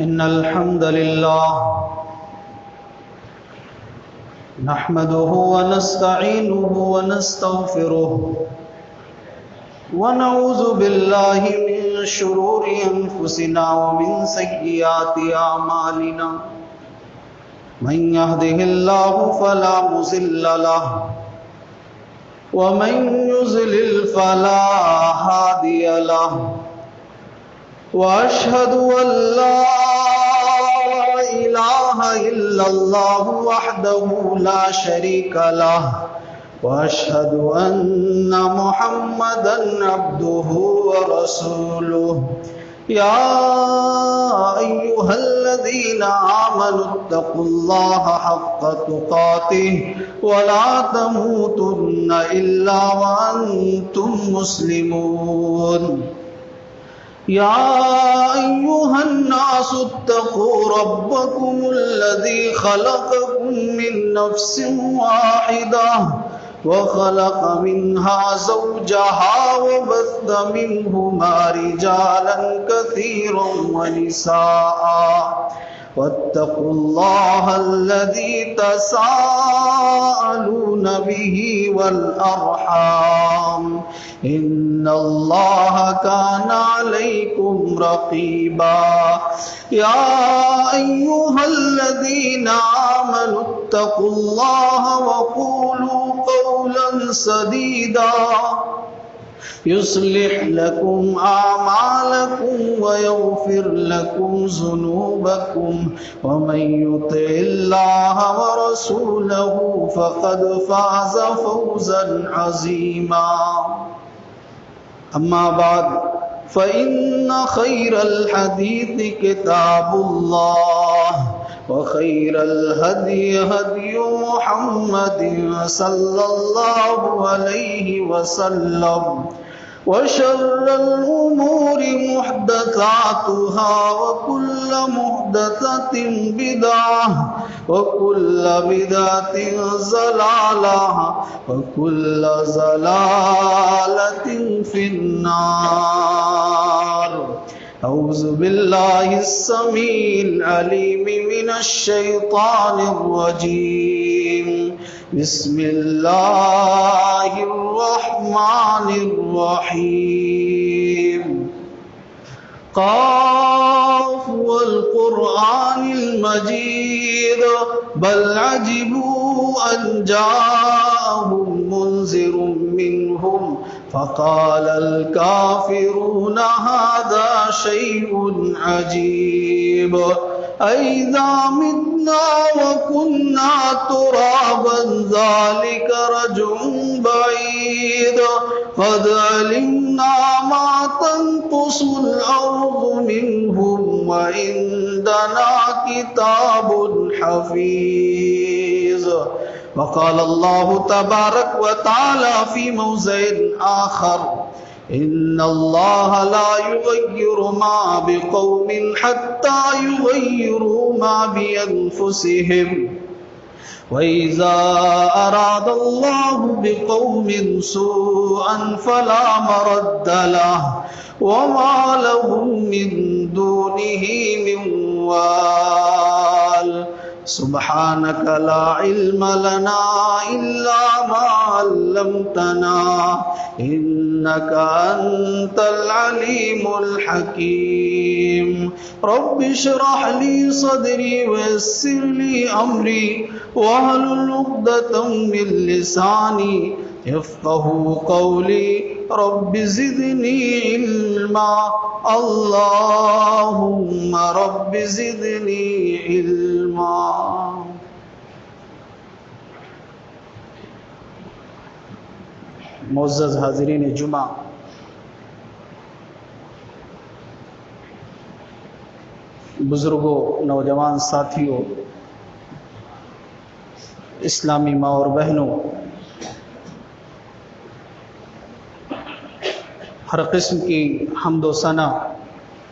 إن الحمد لله نحمده ونستعينه ونستغفره ونعوذ بالله من شرور أنفسنا ومن سيئات أعمالنا من يهده الله فلا مضل له ومن يضلل فلا هادي له وأشهد أن لا إله إلا الله وحده لا شريك له وأشهد أن محمدًا عبده ورسوله يا أيها الذين آمنوا اتقوا الله حق تقاته ولا تموتن إلا وأنتم مسلمون يا أيها الناس اتقوا ربكم الذي خلقكم من نفس واحدة وخلق منها زوجها وبث منهما رجالا كثيرا ونساء واتقوا الله الذي تساءلون به والأرحام إن الله كان عليكم رقيبا يا أيها الذين آمنوا اتقوا الله وقولوا قولا سديدا يصلح لكم أعمالكم ويغفر لكم ذنوبكم ومن يطع الله ورسوله فقد فاز فوزا عظيما أما بعد فإن خير الحديث كتاب الله وخير الهدي هدي محمد صلى الله عليه وسلم وشر الأمور محدثاتها وكل محدثة بدعة وكل بدعة ضلالة وكل ضلالة في النار أعوذ بالله السميع العليم من الشيطان الرجيم بسم الله الرحمن الرحيم قاف والقرآن المجيد بل عجبوا أن جاءهم منذر منهم فقال الكافرون هذا شيء عجيب أإذا متنا وكنا ترابا ذلك رجع بعيد قد علمنا ما تنقص الأرض منهم وعندنا كتاب حفيظ وقال الله تبارك وتعالى في موضع آخر إن الله لا يغير ما بقوم حتى يغيروا ما بأنفسهم وإذا أراد الله بقوم سوءا فلا مرد له وما لهم من دونه من وال سبحانك لا علم لنا إلا ما علمتنا إنك أنت العليم الحكيم رب اشرح لي صدري ويسر لي أمري واحلل عقدة من لساني يفقهوا قولي رب زدني علما اللهم رب زدني علما معزز حاضرین جمعہ، بزرگوں، نوجوان ساتھیوں، اسلامی ماں اور بہنوں، ہر قسم کی حمد و ثنا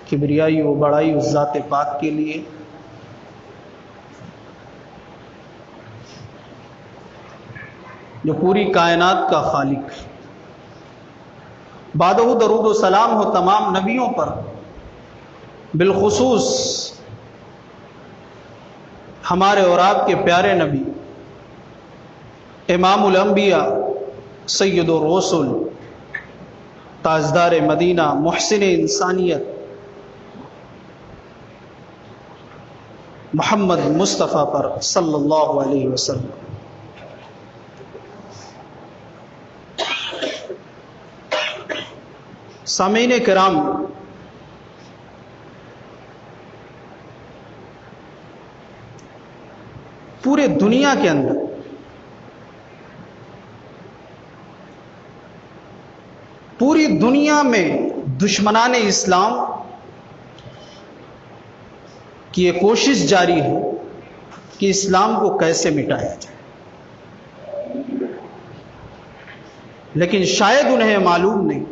کبریائی و بڑائی اس ذات پاک کے لیے جو پوری کائنات کا خالق ہے۔ بعدہ درود و سلام ہو تمام نبیوں پر، بالخصوص ہمارے اور آپ کے پیارے نبی امام الانبیاء سید الرسل تاجدار مدینہ محسن انسانیت محمد مصطفیٰ پر صلی اللہ علیہ وسلم سامعین کرام، پورے دنیا کے اندر پوری دنیا میں دشمنان اسلام کی یہ کوشش جاری ہے کہ اسلام کو کیسے مٹایا جائے، لیکن شاید انہیں معلوم نہیں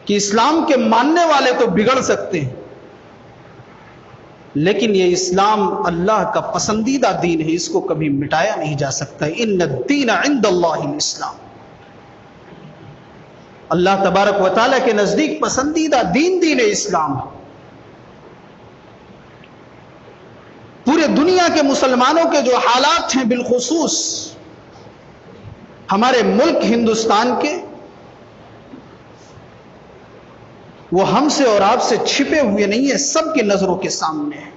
کہ اسلام کے ماننے والے تو بگڑ سکتے ہیں، لیکن یہ اسلام اللہ کا پسندیدہ دین ہے، اس کو کبھی مٹایا نہیں جا سکتا۔ ان الدین عند اللہ الاسلام، اللہ تبارک و تعالیٰ کے نزدیک پسندیدہ دین اسلام ہے۔ پورے دنیا کے مسلمانوں کے جو حالات ہیں، بالخصوص ہمارے ملک ہندوستان کے، وہ ہم سے اور آپ سے چھپے ہوئے نہیں ہیں، سب کی نظروں کے سامنے ہیں۔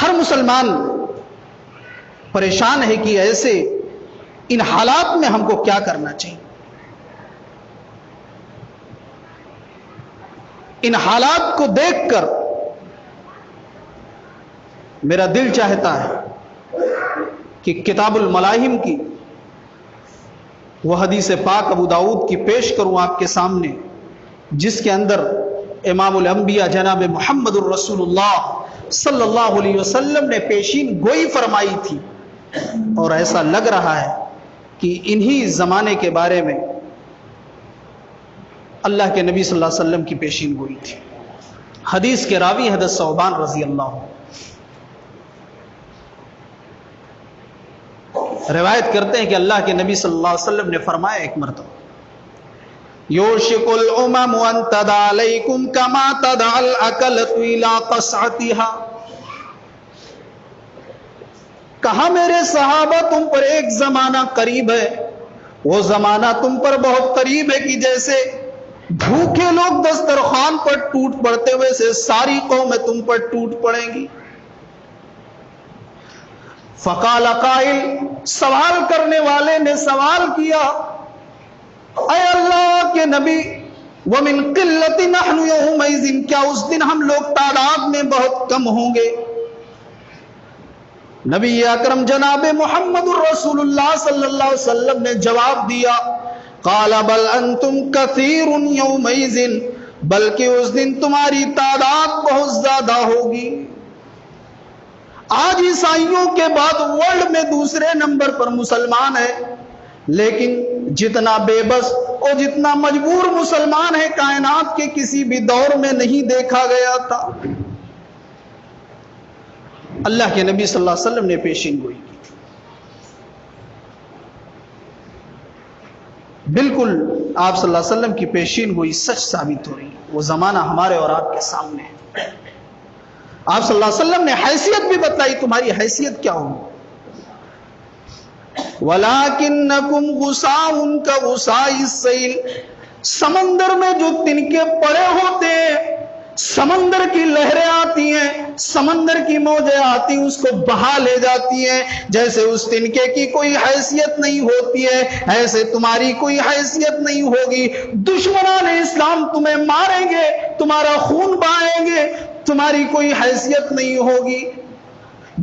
ہر مسلمان پریشان ہے کہ ایسے ان حالات میں ہم کو کیا کرنا چاہیے۔ ان حالات کو دیکھ کر میرا دل چاہتا ہے کہ کتاب الملاحم کی وہ حدیث پاک ابو داؤد کی پیش کروں آپ کے سامنے، جس کے اندر امام الانبیاء جناب محمد الرسول اللہ صلی اللہ علیہ وسلم نے پیشین گوئی فرمائی تھی، اور ایسا لگ رہا ہے کہ انہی زمانے کے بارے میں اللہ کے نبی صلی اللہ علیہ وسلم کی پیشین گوئی تھی۔ حدیث کے راوی حضرت ثوبان رضی اللہ عنہ روایت کرتے ہیں کہ اللہ کے نبی صلی اللہ علیہ وسلم نے فرمایا ایک مرتبہ، یوشک الامم ان تدع علیکم کما تدع الاکلۃ الی قصعتها، کہا میرے صحابہ تم پر ایک زمانہ قریب ہے، وہ زمانہ تم پر بہت قریب ہے کہ جیسے بھوکے لوگ دسترخوان پر ٹوٹ پڑتے ویسے ساری قومیں تم پر ٹوٹ پڑیں گی۔ فقال قائل، سوال کرنے والے نے سوال کیا، اے اللہ کے نبی، ومن قلت نحن یومئذ، کیا اس دن ہم لوگ تعداد میں بہت کم ہوں گے؟ نبی اکرم جناب محمد الرسول اللہ صلی اللہ علیہ وسلم نے جواب دیا، قال بل انتم کثیر یومئذ، بلکہ اس دن تمہاری تعداد بہت زیادہ ہوگی۔ آج عیسائیوں کے بعد ورلڈ میں دوسرے نمبر پر مسلمان ہے، لیکن جتنا بے بس اور جتنا مجبور مسلمان ہے کائنات کے کسی بھی دور میں نہیں دیکھا گیا تھا۔ اللہ کے نبی صلی اللہ علیہ وسلم نے پیشین گوئی کی تھی۔ بالکل آپ صلی اللہ علیہ وسلم کی پیشین گوئی سچ ثابت ہو رہی ہے، وہ زمانہ ہمارے اور آپ کے سامنے ہے۔ آپ صلی اللہ علیہ وسلم نے حیثیت بھی بتلائی، تمہاری حیثیت کیا ہوگی؟ وَلَكِنَّكُمْ غُثَاءٌ كَغُثَاءِ السَّيْلِ، سمندر میں جو تنکے پڑے ہوتے ہیں، سمندر کی لہریں آتی ہیں، سمندر کی موجیں آتی ہیں، اس کو بہا لے جاتی ہیں، جیسے اس تنکے کی کوئی حیثیت نہیں ہوتی ہے، ایسے تمہاری کوئی حیثیت نہیں ہوگی۔ دشمنان اسلام تمہیں ماریں گے، تمہارا خون بہائیں گے، تمہاری کوئی حیثیت نہیں ہوگی۔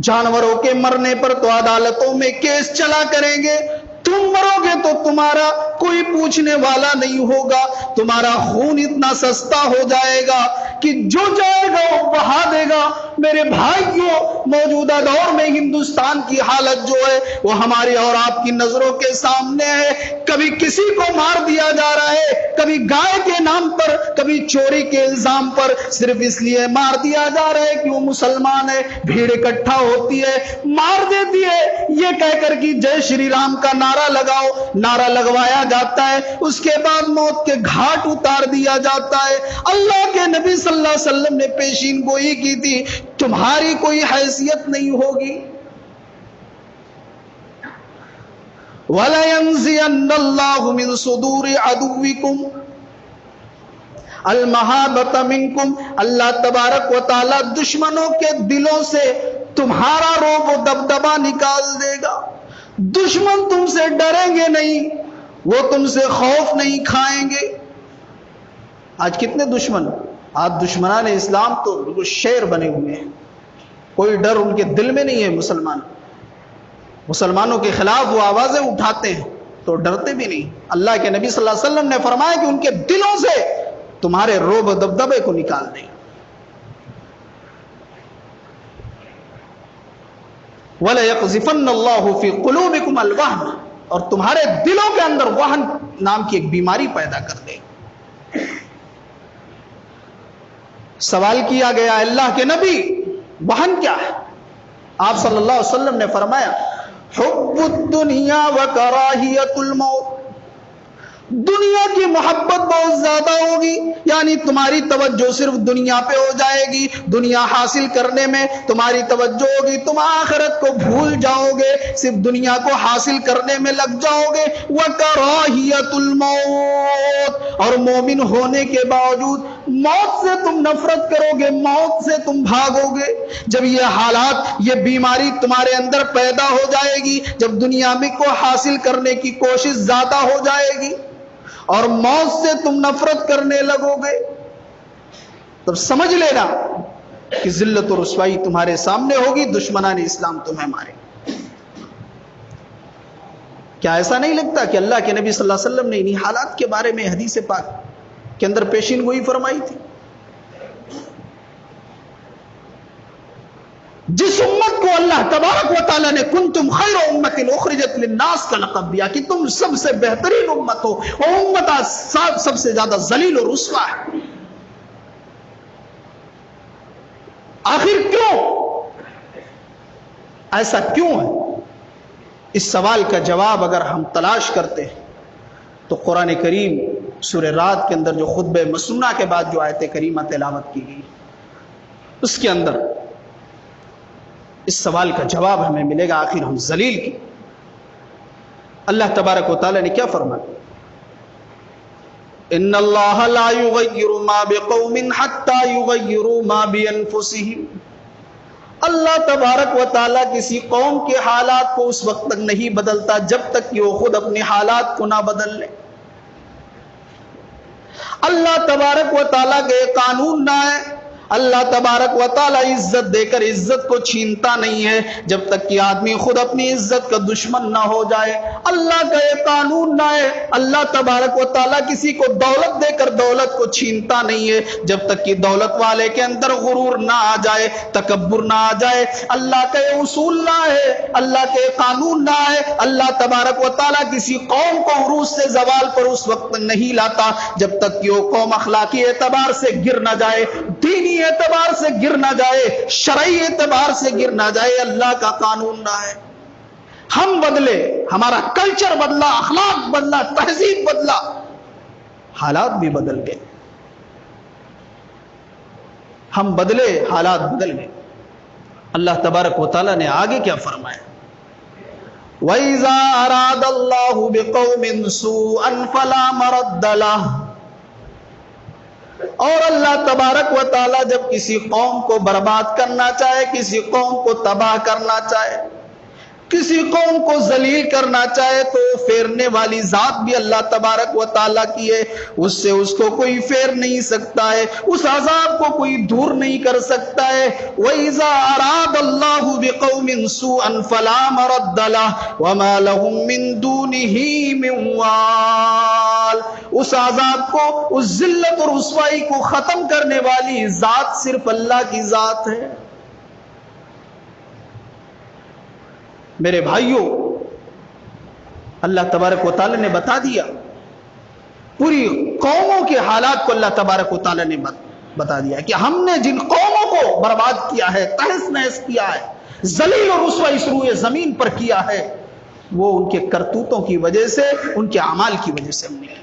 جانوروں کے مرنے پر تو عدالتوں میں کیس چلا کریں گے، تم مرو گے تو تمہارا کوئی پوچھنے والا نہیں ہوگا، تمہارا خون اتنا سستا ہو جائے گا کہ جو جائے گا وہ بہا دے گا۔ میرے بھائیوں، موجودہ دور میں ہندوستان کی حالت جو ہے وہ ہماری اور آپ کی نظروں کے سامنے ہے۔ کبھی کسی کو مار دیا جا رہا ہے، کبھی گائے کے نام پر، کبھی چوری کے الزام پر، صرف اس لیے مار دیا جا رہا ہے کہ وہ مسلمان ہے۔ بھیڑ اکٹھا ہوتی ہے، مار دیتی ہے، یہ کہہ کر کہ جے شری رام کا نعرہ نعرہ لگاؤ، نعرہ لگوایا جاتا ہے، اس کے بعد موت کے گھاٹ اتار دیا جاتا ہے۔ اللہ کے نبی صلی اللہ علیہ وسلم نے پیشین گوئی کی تھی، تمہاری کوئی حیثیت نہیں ہوگی۔ وَلَيَنزِعَنَّ اللَّهُ مِن صُدُورِ عَدُوِّكُمْ المحابۃ منکم، اللہ تبارک و تعالی دشمنوں کے دلوں سے تمہارا رعب و دبدبا نکال دے گا۔ دشمن تم سے ڈریں گے نہیں، وہ تم سے خوف نہیں کھائیں گے۔ آج کتنے دشمن، آج دشمنان اسلام تو بالکل شیر بنے ہوئے ہیں، کوئی ڈر ان کے دل میں نہیں ہے۔ مسلمانوں کے خلاف وہ آوازیں اٹھاتے ہیں تو ڈرتے بھی نہیں۔ اللہ کے نبی صلی اللہ علیہ وسلم نے فرمایا کہ ان کے دلوں سے تمہارے رعب و دبدبے کو نکال دیں۔ وَلَيَقْذِفَنَّ اللَّهُ فِي قُلُوبِكُمُ الْوَهْنَ، اور تمہارے دلوں کے اندر وہن نام کی ایک بیماری پیدا کر دے۔ سوال کیا گیا اللہ کے نبی وہن کیا ہے؟ آپ صلی اللہ علیہ وسلم نے فرمایا حب الدنیا وکراہیت الموت، دنیا کی محبت بہت زیادہ ہوگی، یعنی تمہاری توجہ صرف دنیا پہ ہو جائے گی، دنیا حاصل کرنے میں تمہاری توجہ ہوگی، تم آخرت کو بھول جاؤ گے، صرف دنیا کو حاصل کرنے میں لگ جاؤ گے۔ وَكَرَاهِيَةُ الْمَوْتِ، اور مومن ہونے کے باوجود موت سے تم نفرت کرو گے، موت سے تم بھاگو گے۔ جب یہ حالات، یہ بیماری تمہارے اندر پیدا ہو جائے گی، جب دنیا میں کو حاصل کرنے کی کوشش زیادہ ہو جائے گی اور موت سے تم نفرت کرنے لگو گے، تب سمجھ لینا کہ ذلت و رسوائی تمہارے سامنے ہوگی، دشمنان اسلام تمہیں مارے۔ کیا ایسا نہیں لگتا کہ اللہ کے نبی صلی اللہ علیہ وسلم نے انہی حالات کے بارے میں حدیث پاک کے اندر پیشین گوئی فرمائی تھی؟ جس امت کو اللہ تبارک و تعالیٰ نے کنتم خیر امت اخرجت للناس کا لقب دیا کہ تم سب سے بہترین امت ہو، اور امت سب سے زیادہ ذلیل و رسوا ہے، آخر کیوں؟ ایسا کیوں ہے؟ اس سوال کا جواب اگر ہم تلاش کرتے ہیں تو قرآن کریم سورہ رات کے اندر جو خطبہ مسنونہ کے بعد جو آیت کریمہ تلاوت کی گئی، اس کے اندر اس سوال کا جواب ہمیں ملے گا، آخر ہم ذلیل کی۔ اللہ تبارک و تعالی نے کیا فرمایا؟ ان اللہ لا یغیر ما بقوم حتی یغیروا ما بانفسہم، اللہ تبارک و تعالی کسی قوم کے حالات کو اس وقت تک نہیں بدلتا جب تک کہ وہ خود اپنے حالات کو نہ بدل لے۔ اللہ تبارک و تعالیٰ کا یہ قانون نہ ہے، اللہ تبارک و تعالیٰ عزت دے کر عزت کو چھینتا نہیں ہے جب تک کہ آدمی خود اپنی عزت کا دشمن نہ ہو جائے۔ اللہ کا یہ قانون نہ ہے، اللہ تبارک و تعالیٰ کسی کو دولت دے کر دولت کو چھینتا نہیں ہے جب تک کہ دولت والے کے اندر غرور نہ آ جائے، تکبر نہ آ جائے۔ اللہ کا یہ اصول نہ ہے، اللہ کے قانون نہ ہے، اللہ تبارک و تعالیٰ کسی قوم کو عروج سے زوال پر اس وقت نہیں لاتا جب تک کہ وہ قوم اخلاقی اعتبار سے گر نہ جائے، دینی اعتبار سے گر نہ جائے، شرعی اعتبار سے گر نہ جائے۔ اللہ کا قانون نہ ہے، ہم بدلے، ہمارا کلچر بدلا، اخلاق بدلا، تہذیب بدلا، حالات بھی بدل گئے، ہم بدلے، حالات بدل گئے۔ اللہ تبارک و تعالیٰ نے آگے کیا فرمایا؟ وَإِذَا أَرَادَ اللَّهُ بِقَوْمٍ سُوءًا فَلَا مَرَدَّ لَهُ، اور اللہ تبارک و تعالیٰ جب کسی قوم کو برباد کرنا چاہے، کسی قوم کو تباہ کرنا چاہے، کسی قوم کو ذلیل کرنا چاہے تو پھیرنے والی ذات بھی اللہ تبارک و تعالیٰ کی ہے، اس سے اس کو کوئی پھیر نہیں سکتا ہے، اس عذاب کو کوئی دور نہیں کر سکتا ہے۔ وَإِذَا أَرَادَ اللَّهُ بِقَوْمٍ سُوءًا فَلَا مَرَدَّ لَهُ وَمَا لَهُم مِّن دُونِهِ مِن وَالٍ، اس عذاب کو، اس ذلت اور رسوائی کو ختم کرنے والی ذات صرف اللہ کی ذات ہے۔ میرے بھائیوں، اللہ تبارک و تعالی نے بتا دیا، پوری قوموں کے حالات کو اللہ تبارک و تعالی نے بتا دیا کہ ہم نے جن قوموں کو برباد کیا ہے، تہس نہس کیا ہے، ذلیل اور رسوا اس روئے زمین پر کیا ہے، وہ ان کے کرتوتوں کی وجہ سے، ان کے اعمال کی وجہ سے ہم نے کیا۔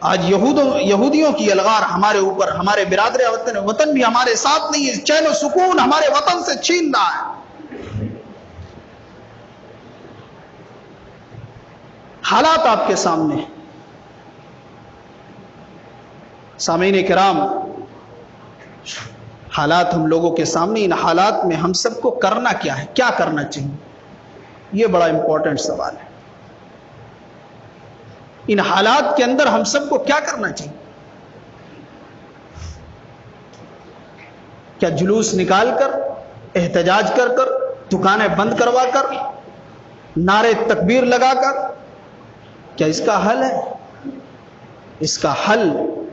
آج یہودیوں کی الغار ہمارے اوپر، ہمارے برادر وطن بھی ہمارے ساتھ نہیں ہے، چین و سکون ہمارے وطن سے چھین رہا ہے۔ حالات آپ کے سامنے ہیں۔ سامعین کرام، حالات ہم لوگوں کے سامنے، ان حالات میں ہم سب کو کرنا کیا ہے، کیا کرنا چاہیے، یہ بڑا امپورٹنٹ سوال ہے۔ ان حالات کے اندر ہم سب کو کیا کرنا چاہیے؟ کیا جلوس نکال کر، احتجاج کر کر، دکانیں بند کروا کر، نعرے تکبیر لگا کر، کیا اس کا حل ہے؟ اس کا حل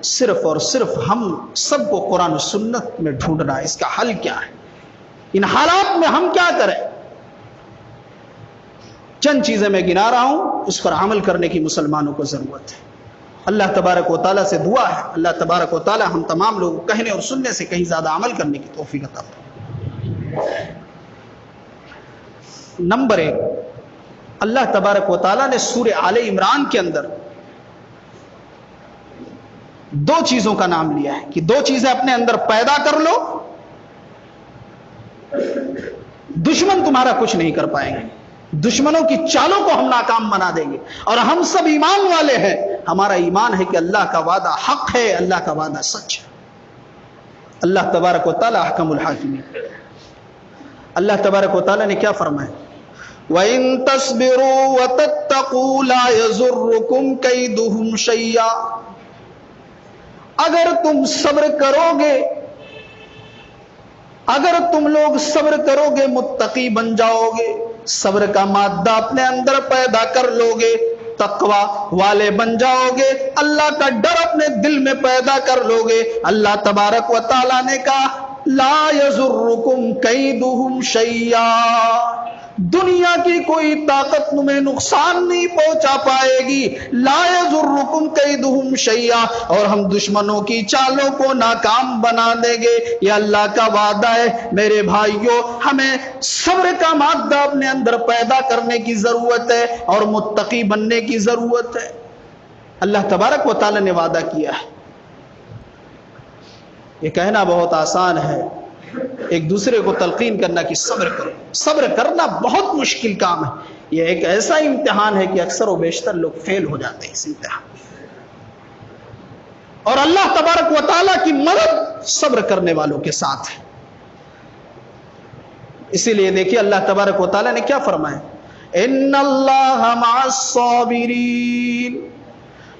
صرف اور صرف ہم سب کو قرآن و سنت میں ڈھونڈنا ہے۔ اس کا حل کیا ہے؟ ان حالات میں ہم کیا کریں؟ چند چیزیں میں گنا رہا ہوں، اس پر عمل کرنے کی مسلمانوں کو ضرورت ہے۔ اللہ تبارک و تعالیٰ سے دعا ہے، اللہ تبارک و تعالیٰ ہم تمام لوگوں کو کہنے اور سننے سے کہیں زیادہ عمل کرنے کی توفیق عطا فرمائے۔ نمبر 1، اللہ تبارک و تعالیٰ نے سورہ آل عمران کے اندر 2 چیزوں کا نام لیا ہے کہ 2 چیزیں اپنے اندر پیدا کر لو، دشمن تمہارا کچھ نہیں کر پائیں گے، دشمنوں کی چالوں کو ہم ناکام بنا دیں گے۔ اور ہم سب ایمان والے ہیں، ہمارا ایمان ہے کہ اللہ کا وعدہ حق ہے، اللہ کا وعدہ سچ ہے۔ اللہ تبارک و تعالی احکم الحاکمین۔ اللہ تبارک و تعالی نے کیا فرمایا؟ وَإِن تَصْبِرُوا وَتَتَّقُوا لَا يَضُرُّكُمْ كَيْدُهُمْ شَيْئًا، اگر تم صبر کرو گے، اگر تم لوگ صبر کرو گے، متقی بن جاؤ گے، صبر کا مادہ اپنے اندر پیدا کر لو گے، تقوی والے بن جاؤ گے، اللہ کا ڈر اپنے دل میں پیدا کر لو گے، اللہ تبارک و تعالیٰ نے کہا لا یضرکم کیدہم شیئا، دنیا کی کوئی طاقت تمہیں نقصان نہیں پہنچا پائے گی، لا یضرکم کیدہم شیئا، اور ہم دشمنوں کی چالوں کو ناکام بنا دیں گے۔ یہ اللہ کا وعدہ ہے۔ میرے بھائیوں، ہمیں صبر کا مادہ اپنے اندر پیدا کرنے کی ضرورت ہے اور متقی بننے کی ضرورت ہے۔ اللہ تبارک و تعالی نے وعدہ کیا ہے۔ یہ کہنا بہت آسان ہے، ایک دوسرے کو تلقین کرنا کہ صبر کرو۔ صبر کرنا بہت مشکل کام ہے۔ یہ ایک ایسا امتحان ہے کہ اکثر و بیشتر لوگ فیل ہو جاتے ہیں اس امتحان، اور اللہ تبارک و تعالیٰ کی مدد صبر کرنے والوں کے ساتھ ہے۔ اسی لیے دیکھیے اللہ تبارک و تعالیٰ نے کیا فرمایا؟ ان اللہ مع الصابرین،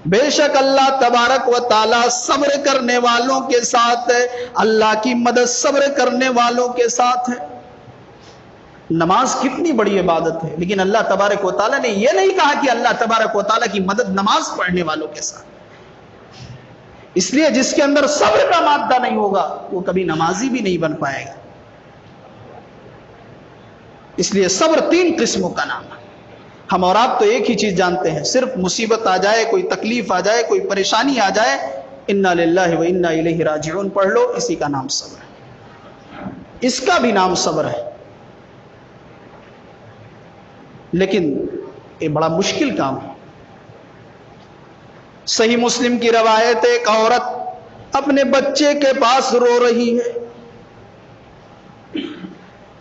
بے شک اللہ تبارک و تعالیٰ صبر کرنے والوں کے ساتھ ہے۔ اللہ کی مدد صبر کرنے والوں کے ساتھ ہے۔ نماز کتنی بڑی عبادت ہے، لیکن اللہ تبارک و تعالیٰ نے یہ نہیں کہا کہ اللہ تبارک و تعالیٰ کی مدد نماز پڑھنے والوں کے ساتھ۔ اس لیے جس کے اندر صبر کا مادہ نہیں ہوگا وہ کبھی نمازی بھی نہیں بن پائے گا۔ اس لیے صبر 3 قسموں کا نام ہے۔ ہم اور آپ تو ایک ہی چیز جانتے ہیں، صرف مصیبت آ جائے، کوئی تکلیف آ جائے، کوئی پریشانی آ جائے، انا للہ و انا الیہ راجعون پڑھ لو، اسی کا نام صبر ہے۔ اس کا بھی نام صبر ہے، لیکن یہ بڑا مشکل کام ہے۔ صحیح مسلم کی روایت، ایک عورت اپنے بچے کے پاس رو رہی ہے،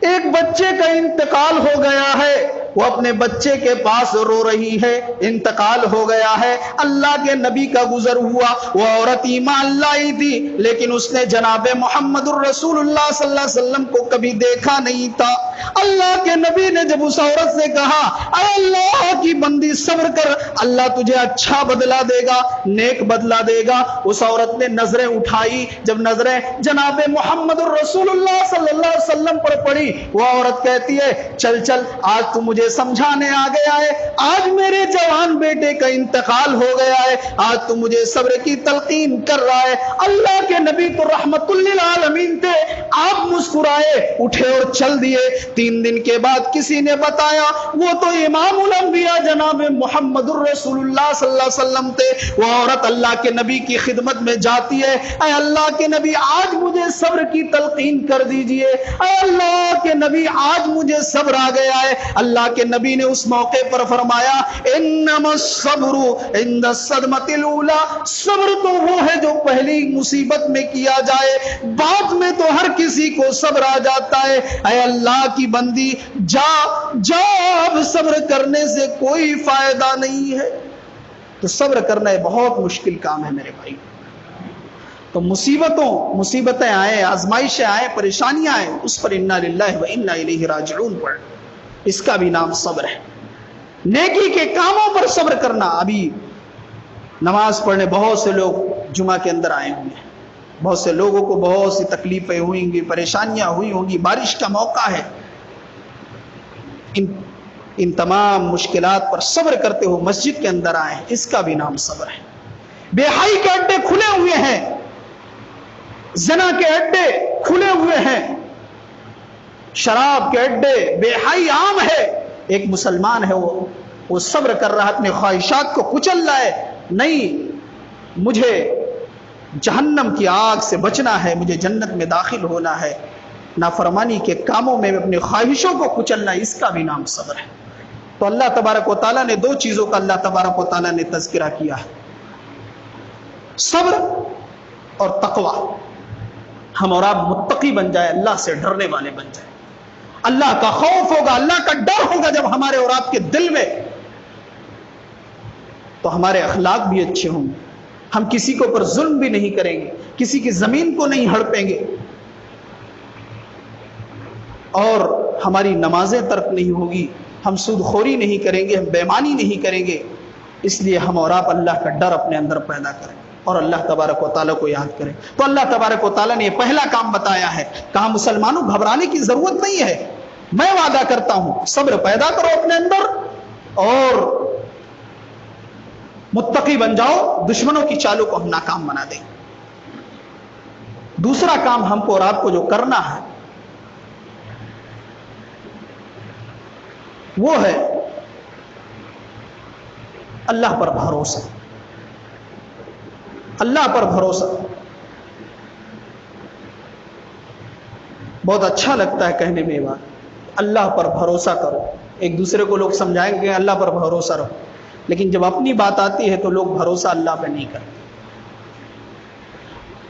ایک بچے کا انتقال ہو گیا ہے، وہ اپنے بچے کے پاس رو رہی ہے، انتقال ہو گیا ہے، اللہ کے نبی کا گزر ہوا، وہ عورت ایمان لائی تھی لیکن اس نے جناب محمد الرسول اللہ صلی اللہ علیہ وسلم کو کبھی دیکھا نہیں تھا۔ اللہ کے نبی نے جب اس عورت سے کہا اے اللہ کی بندی صبر کر، اللہ تجھے اچھا بدلہ دے گا، نیک بدلہ دے گا، اس عورت نے نظریں اٹھائی، جب نظریں جناب محمد الرسول اللہ صلی اللہ علیہ وسلم پر پڑی، وہ عورت کہتی ہے چل چل آج تو مجھے مجھے سمجھانے آ گیا ہے، آج میرے جوان بیٹے کا انتقال ہو گیا ہے، آج تو مجھے صبر کی تلقین کر رہا ہے۔ اللہ کے نبی تو رحمت للعالمین تھے، آپ مسکرائے، اٹھے اور چل دیے۔ 3 دن کے بعد کسی نے بتایا وہ تو امام الانبیاء جناب محمد الرسول اللہ صلی اللہ علیہ وسلم تھے۔ وہ عورت اللہ کے نبی کی خدمت میں جاتی ہے، اے اللہ کے نبی آج مجھے صبر کی تلقین کر دیجئے، اے اللہ کے نبی آج مجھے صبر آ گیا ہے۔ اللہ کے نبی نے اس موقع پر فرمایا انما الصبر عند الصدمۃ الاولى، صبر تو وہ ہے جو پہلی مصیبت میں کیا جائے، بعد میں تو ہر کسی کو صبر آ جاتا ہے۔ اے اللہ کی بندی جا اب صبر کرنے سے کوئی فائدہ نہیں ہے۔ تو صبر کرنا ایک بہت مشکل کام ہے میرے بھائی۔ تو مصیبتیں آئیں، آزمائشیں آئیں، پریشانیاں آئیں، اس پر انا للہ و انا الیہ راجعون پڑھ، اس کا بھی نام صبر ہے۔ نیکی کے کاموں پر صبر کرنا۔ ابھی نماز پڑھنے بہت سے لوگ جمعہ کے اندر آئے ہوں گے، بہت سے لوگوں کو بہت سی تکلیفیں ہوئیں گی، پریشانیاں ہوئی ہوں گی، بارش کا موقع ہے، ان تمام مشکلات پر صبر کرتے ہو مسجد کے اندر آئے، اس کا بھی نام صبر ہے۔ بے حیائی کے اڈے کھلے ہوئے ہیں، زنا کے اڈے کھلے ہوئے ہیں، شراب کے اڈے، بے حیائی عام ہے۔ ایک مسلمان ہے، وہ صبر کر رہا ہے، اپنے خواہشات کو کچل رہا ہے، نہیں مجھے جہنم کی آگ سے بچنا ہے، مجھے جنت میں داخل ہونا ہے، نافرمانی کے کاموں میں اپنے خواہشوں کو کچلنا، اس کا بھی نام صبر ہے۔ تو اللہ تبارک و تعالیٰ نے 2 چیزوں کا اللہ تبارک و تعالیٰ نے تذکرہ کیا ہے، صبر اور تقوی۔ ہم اور آپ متقی بن جائے، اللہ سے ڈرنے والے بن جائے، اللہ کا خوف ہوگا، اللہ کا ڈر ہوگا جب ہمارے اور آپ کے دل میں، تو ہمارے اخلاق بھی اچھے ہوں گے، ہم کسی کے اوپر ظلم بھی نہیں کریں گے، کسی کی زمین کو نہیں ہڑپیں گے، اور ہماری نمازیں ترک نہیں ہوگی، ہم سود خوری نہیں کریں گے، ہم بے ایمانی نہیں کریں گے۔ اس لیے ہم اور آپ اللہ کا ڈر اپنے اندر پیدا کریں اور اللہ تبارک و تعالیٰ کو یاد کریں۔ تو اللہ تبارک و تعالیٰ نے یہ پہلا کام بتایا ہے، کہا مسلمانوں گھبرانے کی ضرورت نہیں ہے، میں وعدہ کرتا ہوں صبر پیدا کرو اپنے اندر اور متقی بن جاؤ، دشمنوں کی چالوں کو ہم ناکام بنا دیں۔ دوسرا کام ہم کو اور آپ کو جو کرنا ہے وہ ہے اللہ پر بھروسہ، اللہ پر بھروسہ۔ بہت اچھا لگتا ہے کہنے میں یہ بات، اللہ پر بھروسہ کرو، ایک دوسرے کو لوگ سمجھائیں گے اللہ پر بھروسہ رہو، لیکن جب اپنی بات آتی ہے تو لوگ بھروسہ اللہ پہ نہیں کرتے۔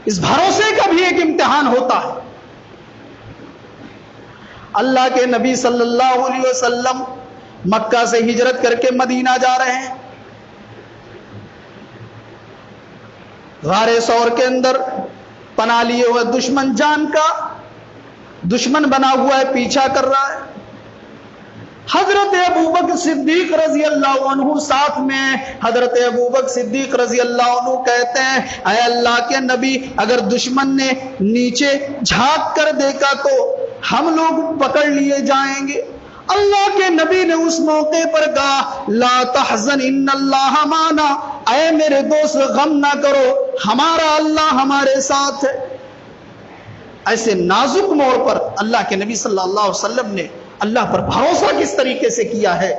اس بھروسے کا بھی ایک امتحان ہوتا ہے۔ اللہ کے نبی صلی اللہ علیہ وسلم مکہ سے ہجرت کر کے مدینہ جا رہے ہیں، غار ثور کے اندر پناہ لیے ہوئے دشمن جان کا دشمن بنا ہوا ہے، پیچھا کر رہا ہے۔ حضرت ابوبکر صدیق رضی اللہ عنہ ساتھ میں، حضرت ابوبکر صدیق رضی اللہ عنہ کہتے ہیں اے اللہ کے نبی اگر دشمن نے نیچے جھانک کر دیکھا تو ہم لوگ پکڑ لیے جائیں گے۔ اللہ کے نبی نے اس موقع پر کہا لا تحزن ان اللہ معنا، اے میرے دوست غم نہ کرو، ہمارا اللہ ہمارے ساتھ ہے۔ ایسے نازک موڑ پر اللہ کے نبی صلی اللہ علیہ وسلم نے اللہ پر بھروسہ کس طریقے سے کیا ہے،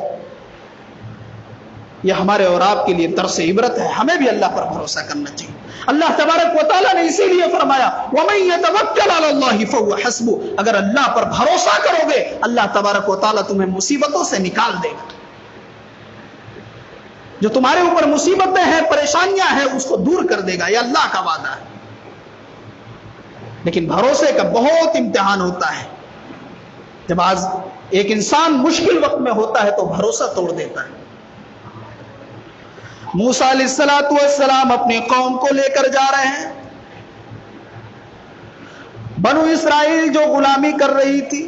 یہ ہمارے اور آپ کے لیے درس عبرت ہے۔ ہمیں بھی اللہ پر بھروسہ کرنا چاہیے۔ اللہ تبارک و تعالیٰ نے اسی لیے فرمایا وَمَن يَتَوَكَّلْ عَلَى اللَّهِ فَهُوَ حَسْبُهُ، اگر اللہ پر بھروسہ کرو گے اللہ تبارک و تعالیٰ تمہیں مصیبتوں سے نکال دے گا۔ جو تمہارے اوپر مصیبتیں ہیں، پریشانیاں ہیں، اس کو دور کر دے گا، یہ اللہ کا وعدہ ہے۔ لیکن بھروسے کا بہت امتحان ہوتا ہے، جب آج ایک انسان مشکل وقت میں ہوتا ہے تو بھروسہ توڑ دیتا ہے۔ موسیٰ علیہ السلام اپنی قوم کو لے کر جا رہے ہیں، بنو اسرائیل جو غلامی کر رہی تھی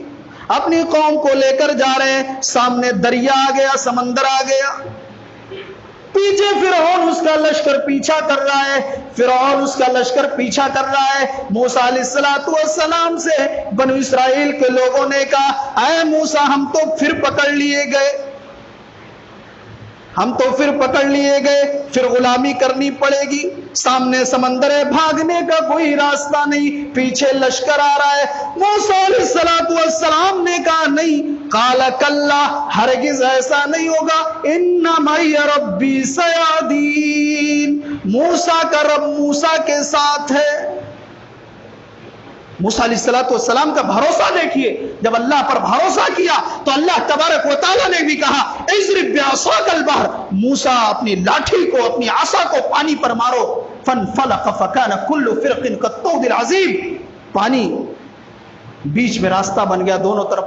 اپنی قوم کو لے کر جا رہے ہیں، سامنے دریا آ گیا، سمندر آ گیا، پیچھے فرعون اس کا لشکر پیچھا کر رہا ہے، فرعون اس کا لشکر پیچھا کر رہا ہے۔ موسیٰ علیہ السلام سے بنو اسرائیل کے لوگوں نے کہا اے موسیٰ ہم تو پھر پکڑ لیے گئے، ہم تو پھر پکڑ لیے گئے، پھر غلامی کرنی پڑے گی، سامنے سمندر ہے، بھاگنے کا کوئی راستہ نہیں، پیچھے لشکر آ رہا ہے۔ موسیٰ علیہ السلام نے کہا نہیں، قال کلا، ہرگز ایسا نہیں ہوگا، ان معی ربی سیہدین، موسیٰ کا رب موسیٰ کے ساتھ ہے۔ موسیٰ علیہ السلام کا بھروسہ دیکھیے، جب اللہ پر بھروسہ کیا تو اللہ تبارک و تعالیٰ نے بھی کہا اضرب بعصاک البحر، موسیٰ اپنی لاٹھی کو، اپنی عصا کو پانی پر مارو، فانفلق فکان کل فرق کالطود العظیم، پانی بیچ میں راستہ بن گیا، دونوں طرف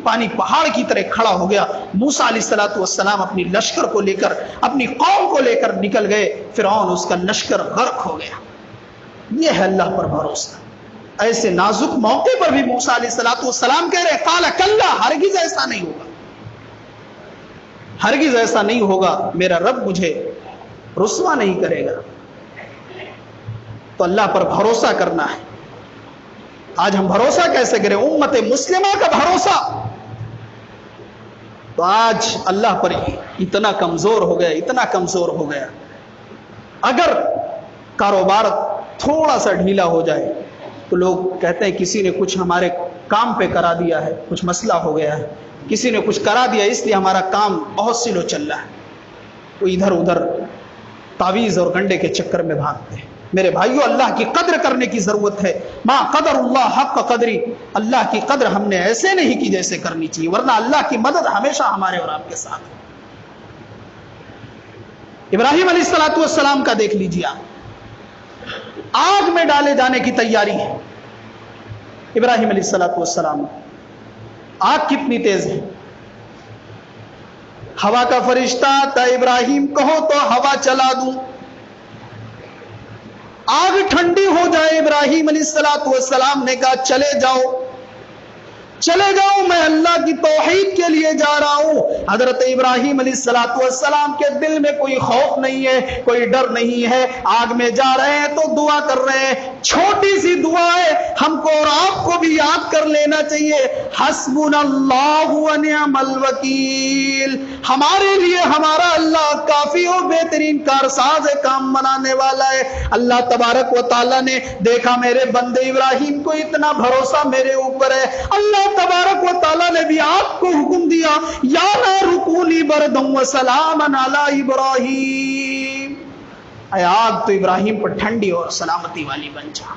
پانی پہاڑ کی طرح کھڑا ہو گیا۔ موسیٰ علیہ السلام اپنی لشکر کو لے کر، اپنی قوم کو لے کر نکل گئے، فرعون اس کا لشکر غرق ہو گیا۔ یہ ہے اللہ پر بھروسہ۔ ایسے نازک موقع پر بھی موسیٰ علیہ السلام کہہ رہے قال کلا، ہرگز ایسا نہیں ہوگا، ہرگز ایسا نہیں ہوگا، میرا رب مجھے رسوا نہیں کرے گا۔ تو اللہ پر بھروسہ کرنا ہے۔ آج ہم بھروسہ کیسے کریں؟ امت مسلمہ کا بھروسہ تو آج اللہ پر اتنا کمزور ہو گیا، اتنا کمزور ہو گیا۔ اگر کاروبار تھوڑا سا ڈھیلا ہو جائے تو لوگ کہتے ہیں کسی نے کچھ ہمارے کام پہ کرا دیا ہے، کچھ مسئلہ ہو گیا ہے، کسی نے کچھ کرا دیا اس لیے ہمارا کام بہت سلو چل رہا ہے۔ وہ ادھر ادھر تعویذ اور گنڈے کے چکر میں بھاگتے ہیں۔ میرے بھائیو، اللہ کی قدر کرنے کی ضرورت ہے۔ ما قدر اللہ حق قدری، اللہ کی قدر ہم نے ایسے نہیں کی جیسے کرنی چاہیے، ورنہ اللہ کی مدد ہمیشہ ہمارے اور آپ کے ساتھ ہے۔ ابراہیم علیہ السلام کا دیکھ لیجیے، آگ میں ڈالے جانے کی تیاری ہے۔ ابراہیم علیہ السلام، آگ کتنی تیز ہے، ہوا کا فرشتہ آتا ابراہیم کہو تو ہوا چلا دوں، آگ ٹھنڈی ہو جائے، ابراہیم علیہ السلام نے کہا چلے جاؤ، چلے جاؤ، میں اللہ کی توحید کے لیے جا رہا ہوں۔ حضرت ابراہیم علیہ السلام کے دل میں کوئی خوف نہیں ہے، کوئی ڈر نہیں ہے، آگ میں جا رہے ہیں تو دعا کر رہے ہیں۔ چھوٹی سی دعا ہے، ہم کو اور آپ کو بھی یاد کر لینا چاہیے، حسبنا اللہ و نعم الوکیل، ہمارے لیے ہمارا اللہ کافی و بہترین کارساز ہے، کام بنانے والا ہے۔ اللہ تبارک و تعالیٰ نے دیکھا میرے بندے ابراہیم کو اتنا بھروسہ میرے اوپر ہے، اللہ تبارک و تعالیٰ نے بھی آپ کو حکم دیا یا نار کونی بردا وسلاما علی ابراہیم، اے آگ تو ابراہیم پر ٹھنڈی اور سلامتی والی بن جا۔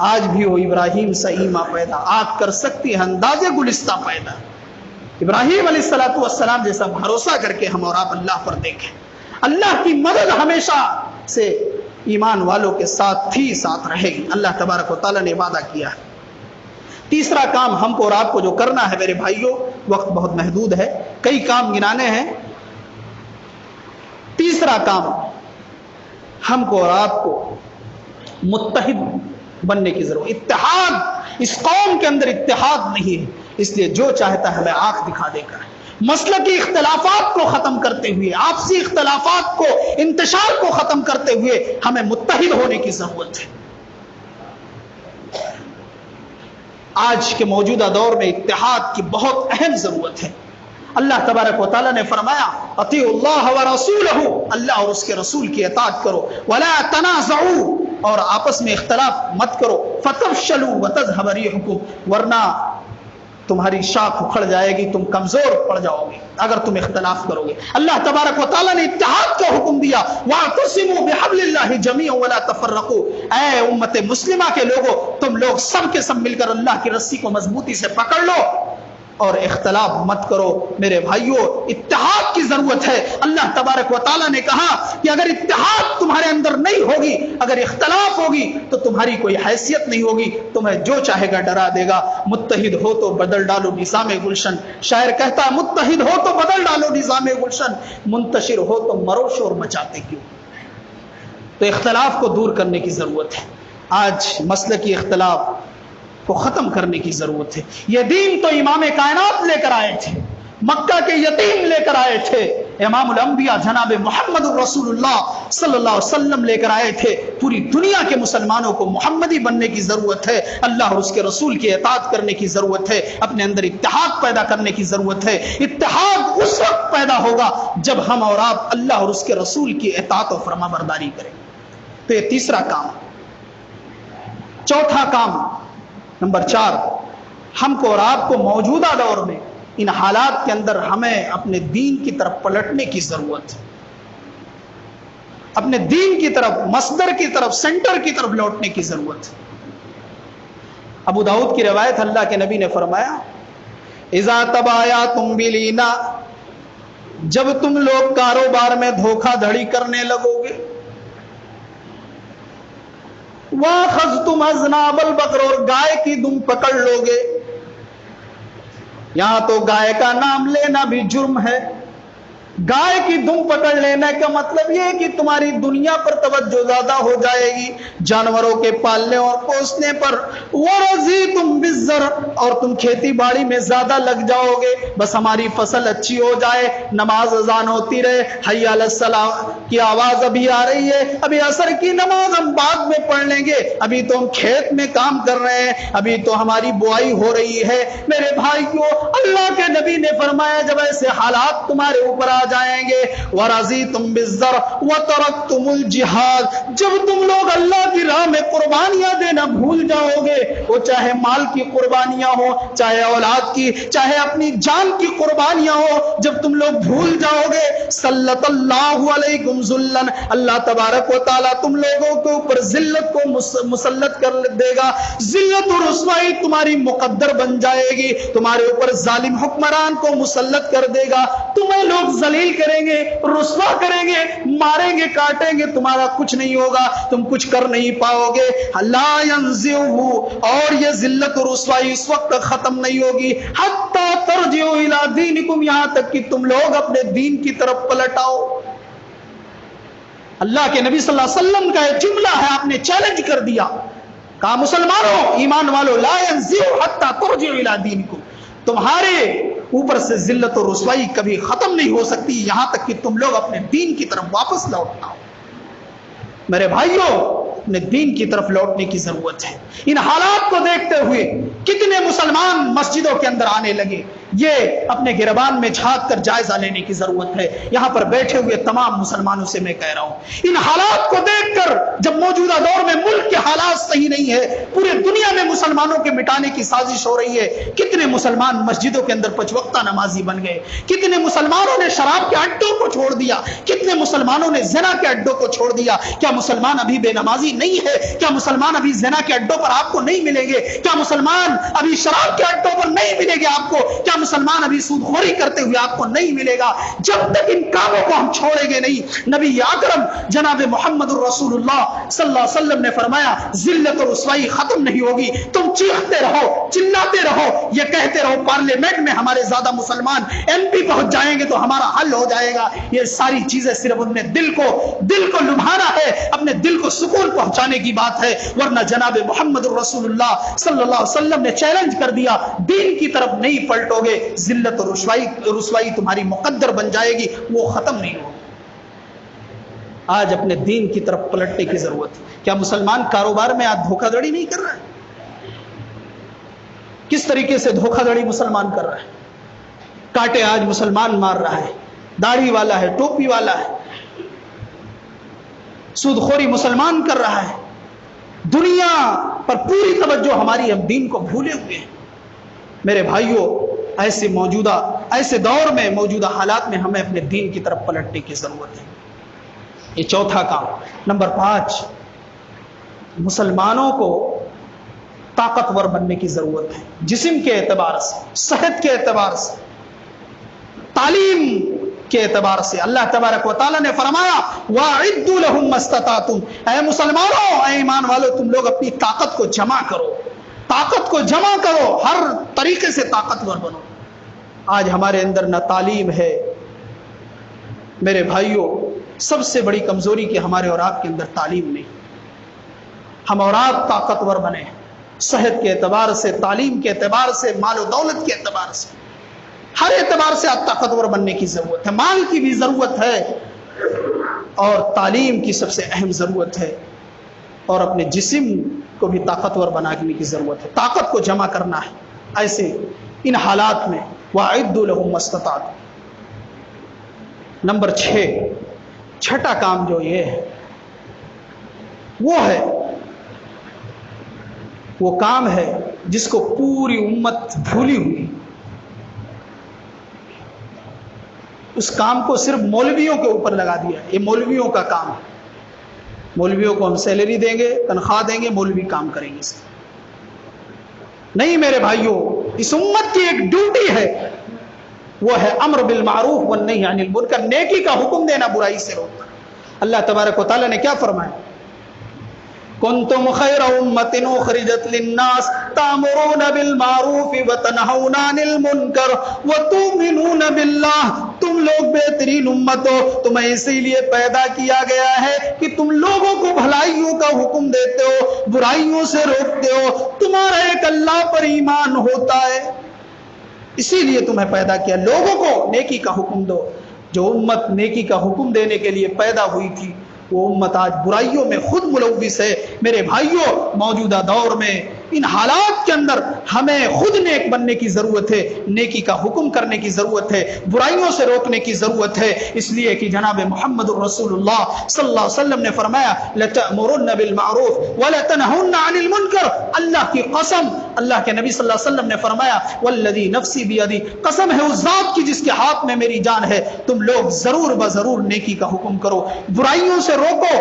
آج بھی وہ ابراہیم سے ایمان پیدا، آگ کر سکتی ہے اندازے گلستہ پیدا۔ ابراہیم علیہ السلام جیسا بھروسہ کر کے ہم اور آپ اللہ پر دیکھیں، اللہ کی مدد ہمیشہ سے ایمان والوں کے ساتھ تھی، ساتھ رہے گی۔ اللہ تبارک و تعالیٰ نے وعدہ کیا ہے۔ تیسرا کام ہم کو اور آپ کو جو کرنا ہے میرے بھائیوں، وقت بہت محدود ہے، کئی کام گنانے ہیں۔ تیسرا کام ہم کو اور آپ کو متحد بننے کی ضرورت، اتحاد، اس قوم کے اندر اتحاد نہیں ہے، اس لیے جو چاہتا ہے ہمیں آنکھ دکھا دے کر مسلکی اختلافات کو ختم کرتے ہوئے، آپسی اختلافات کو، انتشار کو ختم کرتے ہوئے ہمیں متحد ہونے کی ضرورت ہے۔ آج کے موجودہ دور میں اتحاد کی بہت اہم ضرورت ہے۔ اللہ تبارک و تعالیٰ نے فرمایا اطیعوا اللہ ورسولہ، اللہ اور اس کے رسول کی اطاعت کرو، ولا تنازعوا، اور آپس میں اختلاف مت کرو، فتفشلوا وتذهب ريحكم، ورنہ تمہاری شاخ اکھڑ جائے گی، تم کمزور پڑ جاؤ گے اگر تم اختلاف کرو گے۔ اللہ تبارک و تعالیٰ نے اتحاد کا حکم دیا، وَاعْتَصِمُوا بِحَبْلِ اللَّهِ جَمِيعًا وَلَا تَفَرَّقُوا، اے امت مسلمہ کے لوگوں، تم لوگ سب کے سب مل کر اللہ کی رسی کو مضبوطی سے پکڑ لو اور اختلاف مت کرو۔ میرے بھائیوں، اتحاد کی ضرورت ہے۔ اللہ تبارک و تعالیٰ نے کہا کہ اگر اتحاد تمہارے اندر نہیں ہوگی، اگر اختلاف ہوگی تو تمہاری کوئی حیثیت نہیں ہوگی، تمہیں جو چاہے گا ڈرا دے گا۔ متحد ہو تو بدل ڈالو نظام گلشن، شاعر کہتا ہے متحد ہو تو بدل ڈالو نظام گلشن، منتشر ہو تو مرو شور مچاتے کیوں۔ تو اختلاف کو دور کرنے کی ضرورت ہے۔ آج مسلکی اختلاف کو ختم کرنے کی ضرورت ہے۔ یہ دین تو امام کائنات لے کر آئے تھے، مکہ کے یتیم لے کر آئے تھے، امام الانبیاء جناب محمد رسول اللہ صلی اللہ علیہ وسلم لے کر آئے تھے. پوری دنیا کے مسلمانوں کو محمدی بننے کی ضرورت ہے, اللہ اور اس کے رسول کی اطاعت کرنے کی ضرورت ہے, اپنے اندر اتحاد پیدا کرنے کی ضرورت ہے. اتحاد اس وقت پیدا ہوگا جب ہم اور آپ اللہ اور اس کے رسول کی اطاعت و فرما برداری کریں. تو یہ تیسرا کام. چوتھا کام نمبر 4, ہم کو اور آپ کو موجودہ دور میں ان حالات کے اندر ہمیں اپنے دین کی طرف پلٹنے کی ضرورت ہے, اپنے دین کی طرف, مصدر کی طرف, سینٹر کی طرف لوٹنے کی ضرورت ہے. ابو داؤد کی روایت, اللہ کے نبی نے فرمایا اذا تبایعتم بلینا, جب تم لوگ کاروبار میں دھوکہ دھڑی کرنے لگو گے, واخذتم اذناب البقر, اور گائے کی دم پکڑ لو گے. یہاں تو گائے کا نام لینا بھی جرم ہے. گائے کی دم پکڑ لینے کا مطلب یہ ہے کہ تمہاری دنیا پر توجہ زیادہ ہو جائے گی, جانوروں کے پالنے اور پوسنے پر. وَرَضِيتُمْ بِالزَّرْعِ, اور تم کھیتی باڑی میں زیادہ لگ جاؤ گے. بس ہماری فصل اچھی ہو جائے, نماز اذان ہوتی رہے, حی علی الصلاۃ کی آواز ابھی آ رہی ہے, ابھی عصر کی نماز ہم بعد میں پڑھ لیں گے, ابھی تو ہم کھیت میں کام کر رہے ہیں, ابھی تو ہماری بوائی ہو رہی ہے. میرے بھائیوں, اللہ کے نبی نے فرمایا جب ایسے حالات تمہارے اوپر آ جائیں گے, وَرَضِيتُمْ بِالزَّرْعِ وَتَرَكْتُمُ الْجِهَادَ, جب تم لوگ اللہ کی راہ میں قربانیاں دینا بھول جاؤ گے, وہ چاہے مال کی قربانیاں ہو, چاہے اولاد کی, چاہے اپنی جان کی قربانیاں ہو, جب تم لوگ بھول جاؤ گے, سلط اللہ علیکم ذلًا, اللہ تبارک و تعالیٰ تم لوگوں کے اوپر ذلت کو مسلط کر دے گا. ذلت اور رسوائی تمہاری مقدر بن جائے گی, تمہارے اوپر ظالم حکمران کو مسلط کر دے گا, تمہیں لوگ ذلیل کریں گے, رسوا کریں گے, ماریں گے, کاٹیں گے, تمہارا کچھ نہیں ہوگا, تم کچھ کر نہیں پاؤ گے. لا ينزعه, اور یہ ذلت اور رسوائی اس وقت تک ختم نہیں ہوگی, حتی ترجعوا الى دینکم, یہاں تک کہ تم لوگ اپنے دین کی طرف پلٹ آؤ. اللہ کے نبی صلی اللہ علیہ وسلم کا یہ جملہ ہے, آپ نے چیلنج کر دیا, کہا مسلمانوں, ایمان والو, لا ينزعوا حتی ترجعوا الى دینکم, تمہارے اوپر سے ذلت اور رسوائی کبھی ختم نہیں ہو سکتی یہاں تک کہ تم لوگ اپنے دین کی طرف واپس لوٹ آؤ. میرے بھائیوں, اپنے دین کی طرف لوٹنے کی ضرورت ہے. ان حالات کو دیکھتے ہوئے کتنے مسلمان مسجدوں کے اندر آنے لگے, یہ اپنے گربان میں جھانک کر جائزہ لینے کی ضرورت ہے. یہاں پر بیٹھے ہوئے تمام مسلمانوں سے میں کہہ رہا ہوں, ان حالات کو دیکھ کر, جب موجودہ دور میں ملک کے حالات صحیح نہیں ہے, پورے دنیا میں مسلمانوں کے مٹانے کی سازش ہو رہی ہے, کتنے مسلمان مسجدوں کے اندر 5 وقتہ نمازی بن گئے, کتنے مسلمانوں نے شراب کے اڈوں کو چھوڑ دیا, کتنے مسلمانوں نے زنا کے اڈوں کو چھوڑ دیا. کیا مسلمان ابھی بے نمازی نہیں ہے؟ کیا مسلمان ابھی زنا کے اڈوں پر آپ کو نہیں ملیں گے؟ کیا مسلمان ابھی شراب کے اڈوں پر نہیں ملیں گے آپ کو؟ کیا مسلمان ابھی سود خوری کرتے ہوئے آپ کو نہیں ملے گا؟ جب تک ان کاموں کو ہم چھوڑیں گے نہیں. نبی اکرم جناب محمد الرسول اللہ صلی اللہ علیہ وسلم نے فرمایا ذلت اور رسوائی ختم نہیں ہوگی. تم چیختے رہو, چلاتے رہو, یہ کہتے رہو پارلیمنٹ میں ہمارے زیادہ مسلمان MP پہنچ جائیں گے تو ہمارا حل ہو جائے گا. یہ ساری چیزیں صرف اپنے دل کو لبھانا ہے, اپنے دل کو سکون پہنچانے کی بات ہے. ورنہ جناب محمد الرسول اللہ صلی اللہ علیہ وسلم نے چیلنج کر دیا, دین کی طرف نہیں پلٹو گے, ذلت اور رسوائی تمہاری مقدر بن جائے گی, وہ ختم نہیں ہوگی. آج اپنے دین کی طرف پلٹنے کی ضرورت ہے. کیا مسلمان کاروبار میں آج دھوکہ دھڑی نہیں کر رہا ہے؟ کس طریقے سے دھوکہ دھڑی مسلمان کر رہا ہے؟ کاٹے آج مسلمان مار رہا ہے, داڑھی والا ہے, ٹوپی والا ہے, سود خوری مسلمان کر رہا ہے. دنیا پر پوری توجہ ہماری, ہم دین کو بھولے ہوئے ہیں. میرے بھائیوں, ایسے دور میں, موجودہ حالات میں ہمیں اپنے دین کی طرف پلٹنے کی ضرورت ہے. یہ چوتھا کام. نمبر 5, مسلمانوں کو طاقتور بننے کی ضرورت ہے, جسم کے اعتبار سے, صحت کے اعتبار سے, تعلیم کے اعتبار سے. اللہ تبارک و تعالیٰ نے فرمایا وَأَعِدُّوا لَهُم مَّا اسْتَطَعْتُمْ, اے مسلمانوں, اے ایمان والو, تم لوگ اپنی طاقت کو جمع کرو, طاقت کو جمع کرو, ہر طریقے سے طاقتور بنو. آج ہمارے اندر نہ تعلیم ہے. میرے بھائیوں, سب سے بڑی کمزوری کہ ہمارے اور آپ کے اندر تعلیم نہیں. ہم اور آپ طاقتور بنے, صحت کے اعتبار سے, تعلیم کے اعتبار سے, مال و دولت کے اعتبار سے. ہر اعتبار سے آپ طاقتور بننے کی ضرورت ہے، مال کی بھی ضرورت ہے اور تعلیم کی سب سے اہم ضرورت ہے، اور اپنے جسم کو بھی طاقتور بنانے کی ضرورت ہے، طاقت کو جمع کرنا ہے۔ ایسے ان حالات میں وَأَعِدُّوا لَهُم مَّا اسْتَطَعْتُمْ۔ نمبر 6، چھٹا کام جو یہ ہے وہ کام ہے جس کو پوری امت بھولی ہوئی، اس کام کو صرف مولویوں کے اوپر لگا دیا۔ یہ مولویوں کا کام ہے، مولویوں کو ہم سیلری دیں گے، تنخواہ دیں گے، مولوی کام کریں گے۔ نہیں میرے بھائیوں، اس امت کی ایک ڈیوٹی ہے، وہ ہے امر بالمعروف والنہی عن المنکر، نیکی کا حکم دینا، برائی سے روکنا۔ اللہ تبارک و تعالیٰ نے کیا فرمایا؟ کنتم خیر امت اخرجت للناس تأمرون بالمعروف وتنہون عن المنکر وتؤمنون باللہ۔ تم لوگ بہترین امت ہو، تمہیں اسی لیے پیدا کیا گیا ہے کہ تم لوگوں کو بھلائیوں کا حکم دیتے ہو، برائیوں سے روکتے ہو، تمہارا ایک اللہ پر ایمان ہوتا ہے، اسی لیے تمہیں پیدا کیا، لوگوں کو نیکی کا حکم دو۔ جو امت نیکی کا حکم دینے کے لیے پیدا ہوئی تھی، وہ امت آج برائیوں میں خود ملوث ہے۔ میرے بھائیوں، موجودہ دور میں ان حالات کے اندر ہمیں خود نیک بننے کی ضرورت ہے، نیکی کا حکم کرنے کی ضرورت ہے، برائیوں سے روکنے کی ضرورت ہے، اس لیے کہ جناب محمد رسول اللہ صلی اللہ علیہ وسلم نے فرمایا لَتَأْمُرُنَّ بِالْمَعْرُوفِ وَلَتَنْهُنَّ عَنِ الْمُنْكَرِ۔ اللہ کی قسم، اللہ کے نبی صلی اللہ علیہ وسلم نے فرمایا وَالَّذِي نَفْسِي بِيَدِهِ، قسم ہے اس ذات کی جس کے ہاتھ میں میری جان ہے، تم لوگ ضرور بضرور نیکی کا حکم کرو، برائیوں سے روکو،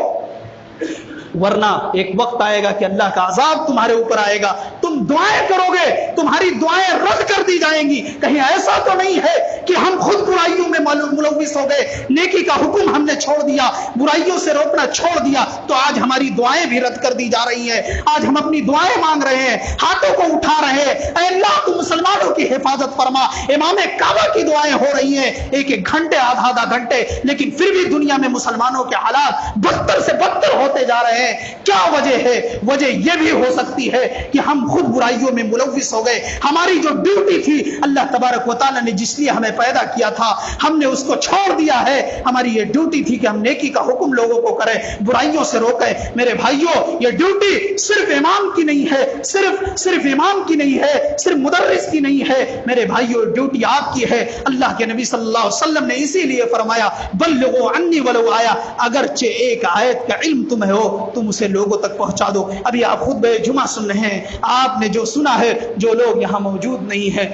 ورنہ ایک وقت آئے گا کہ اللہ کا عذاب تمہارے اوپر آئے گا، تم دعائیں کرو گے، تمہاری دعائیں رد کر دی جائیں گی۔ کہیں ایسا تو نہیں ہے کہ ہم خود برائیوں میں ملوث ہو گئے، نیکی کا حکم ہم نے چھوڑ دیا، برائیوں سے روکنا چھوڑ دیا، تو آج ہماری دعائیں بھی رد کر دی جا رہی ہیں، آج ہم اپنی دعائیں مانگ رہے ہیں، ہاتھوں کو اٹھا رہے ہیں، اے اللہ تو مسلمانوں کی حفاظت فرما۔ امام کعبہ کی دعائیں ہو رہی ہیں ایک ایک گھنٹے، آدھا گھنٹے، لیکن پھر بھی دنیا میں مسلمانوں کے حالات بدتر سے بدتر ہوتے جا رہے ہیں۔ کیا وجہ ہے؟ وجہ یہ بھی ہو سکتی ہے کہ ہم خود برائیوں میں ملوث ہو گئے، ہماری جو ڈیوٹی تھی اللہ تبارک و تعالیٰ نے جس لیے ہمیں پیدا کیا تھا، ہم نے اس کو چھوڑ دیا ہے۔ ہماری یہ ڈیوٹی تھی کہ ہم نیکی کا حکم لوگوں کو کریں، برائیوں سے روکیں۔ میرے بھائیوں، یہ ڈیوٹی صرف امام کی نہیں ہے، صرف امام کی نہیں ہے، صرف مدرس کی نہیں ہے، میرے بھائیوں ڈیوٹی آپ کی ہے۔ اللہ کے نبی صلی اللہ علیہ وسلم نے اسی لیے فرمایا بلغوا عنی ولو آیا، اگرچہ ایک آیت کا علم تمہیں ہو تم اسے لوگوں تک پہنچا دو۔ ابھی آپ خطبہ جمعہ سن رہے ہیں، آپ نے جو سنا ہے، جو لوگ یہاں موجود نہیں ہیں،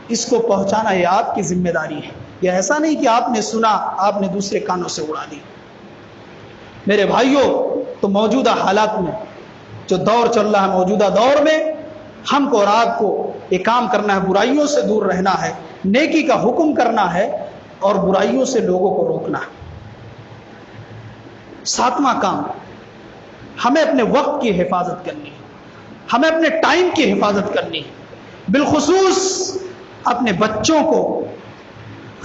اس کو پہنچانا یہ آپ کی ذمہ داری ہے۔ یہ ایسا نہیں کہ آپ نے سنا، آپ نے دوسرے کانوں سے اڑا دی۔ میرے بھائیوں، تو موجودہ حالات میں جو دور چل رہا ہے، موجودہ دور میں ہم کو اور آپ کو یہ کام کرنا ہے، برائیوں سے دور رہنا ہے، نیکی کا حکم کرنا ہے اور برائیوں سے لوگوں کو روکنا ہے۔ 7واں کام، ہمیں اپنے وقت کی حفاظت کرنی ہے، ہمیں اپنے ٹائم کی حفاظت کرنی ہے، بالخصوص اپنے بچوں کو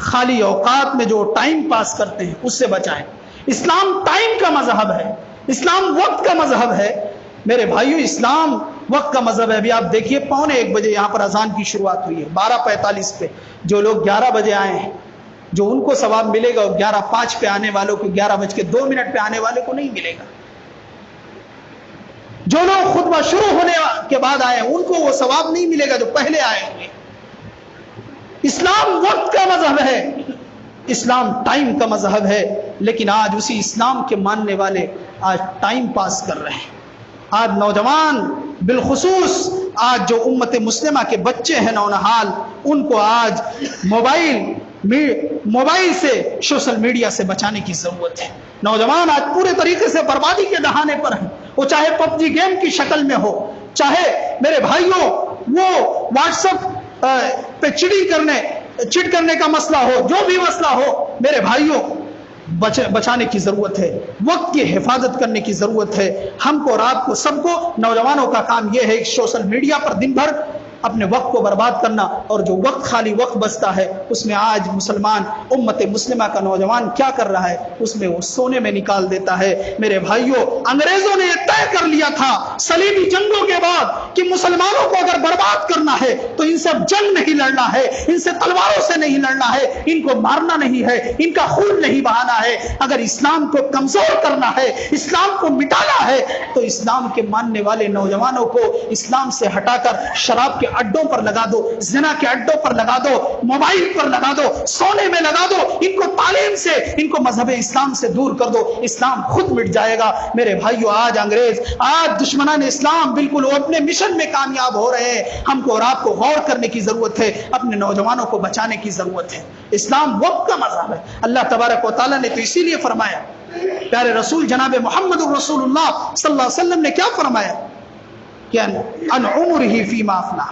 خالی اوقات میں جو ٹائم پاس کرتے ہیں اس سے بچائیں۔ اسلام ٹائم کا مذہب ہے، اسلام وقت کا مذہب ہے۔ میرے بھائیوں، اسلام وقت کا مذہب ہے۔ ابھی آپ دیکھیے 1:45 بجے یہاں پر اذان کی شروعات ہوئی ہے، 12:45 پہ جو لوگ 11 بجے آئے ہیں، جو ان کو ثواب ملے گا، 11:05 پہ آنے والوں کو، 11:02 پہ آنے والے کو نہیں ملے گا۔ جو لوگ خطبہ شروع ہونے کے بعد آئے ہیں ان کو وہ ثواب نہیں ملے گا جو پہلے آئے ہوں گے۔ اسلام وقت کا مذہب ہے، اسلام ٹائم کا مذہب ہے، لیکن آج اسی اسلام کے ماننے والے آج ٹائم پاس کر رہے ہیں۔ آج نوجوان، بالخصوص آج جو امت مسلمہ کے بچے ہیں نونہال، ان کو آج موبائل سے، سوشل میڈیا سے بچانے کی ضرورت ہے۔ نوجوان آج پورے طریقے سے بربادی کے دہانے پر ہیں، وہ چاہے PUBG گیم کی شکل میں ہو، چاہے میرے بھائیوں وہ واٹس ایپ پہ چٹ کرنے کا مسئلہ ہو، جو بھی مسئلہ ہو، میرے بھائیوں بچانے کی ضرورت ہے، وقت کی حفاظت کرنے کی ضرورت ہے۔ ہم کو اور آپ کو، سب کو، نوجوانوں کا کام یہ ہے کہ سوشل میڈیا پر دن بھر اپنے وقت کو برباد کرنا، اور جو وقت خالی وقت بچتا ہے اس میں آج مسلمان امت مسلمہ کا نوجوان کیا کر رہا ہے، اس میں وہ سونے میں نکال دیتا ہے۔ میرے بھائیوں، انگریزوں نے یہ طے کر لیا تھا صلیبی جنگوں کے بعد کہ مسلمانوں کو اگر برباد کرنا ہے تو ان سے جنگ نہیں لڑنا ہے، ان سے تلواروں سے نہیں لڑنا ہے، ان کو مارنا نہیں ہے، ان کا خون نہیں بہانا ہے۔ اگر اسلام کو کمزور کرنا ہے، اسلام کو مٹانا ہے، تو اسلام کے ماننے والے نوجوانوں کو اسلام سے ہٹا کر شراب کے اڈوں پر لگا دو، زنا کے اڈوں پر لگا دو، موبائل پر لگا دو، سونے میں لگا دو، ان کو تعلیم سے، ان کو مذہب اسلام سے دور کر دو، اسلام خود مٹ جائے گا۔ میرے بھائیو، آج انگریز، آج دشمنان اسلام بالکل وہ اپنے مشن میں کامیاب ہو رہے ہیں۔ ہم کو اور آپ کو غور کرنے کی ضرورت ہے، اپنے نوجوانوں کو بچانے کی ضرورت ہے۔ اسلام وقت کا مذہب ہے۔ اللہ تبارک و تعالیٰ نے تو اسی لیے فرمایا، پیارے رسول جناب محمد رسول اللہ صلی اللہ علیہ وسلم نے کیا فرمایا کہ ان عمرہ فیما افنا،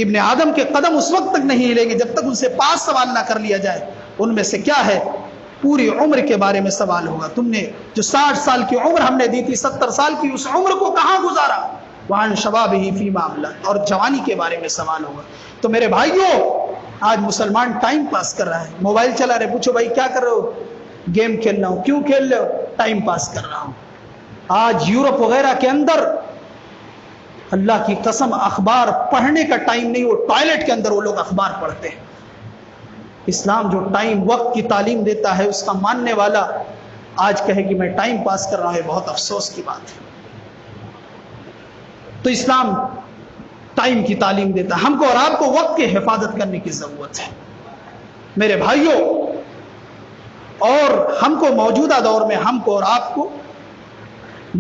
ابن آدم کے قدم اس وقت تک نہیں ہلیں گے جب تک ان سے 5 سوال نہ کر لیا جائے۔ ان میں سے کیا ہے؟ پوری عمر کے بارے میں سوال ہوگا۔ تم نے جو 60 سال کی عمر ہم نے دی تھی، 70 سال کی، اس عمر کو کہاں گزارا؟ وعن شبابہ فیما ابلا، اور جوانی کے بارے میں سوال ہوگا۔ تو میرے بھائیوں، آج مسلمان ٹائم پاس کر رہا ہے، موبائل چلا رہے، پوچھو بھائی کیا کر رہے ہو؟ گیم کھیل رہا ہوں۔ کیوں کھیل رہے ہو؟ ٹائم پاس کر رہا ہوں۔ آج یورپ وغیرہ کے اندر اللہ کی قسم اخبار پڑھنے کا ٹائم نہیں، وہ ٹوائلٹ کے اندر وہ لوگ اخبار پڑھتے ہیں۔ اسلام جو ٹائم وقت کی تعلیم دیتا ہے، اس کا ماننے والا آج کہے کہ میں ٹائم پاس کر رہا ہوں، یہ بہت افسوس کی بات ہے۔ تو اسلام ٹائم کی تعلیم دیتا ہے۔ ہم کو اور آپ کو وقت کی حفاظت کرنے کی ضرورت ہے میرے بھائیوں، اور ہم کو موجودہ دور میں ہم کو اور آپ کو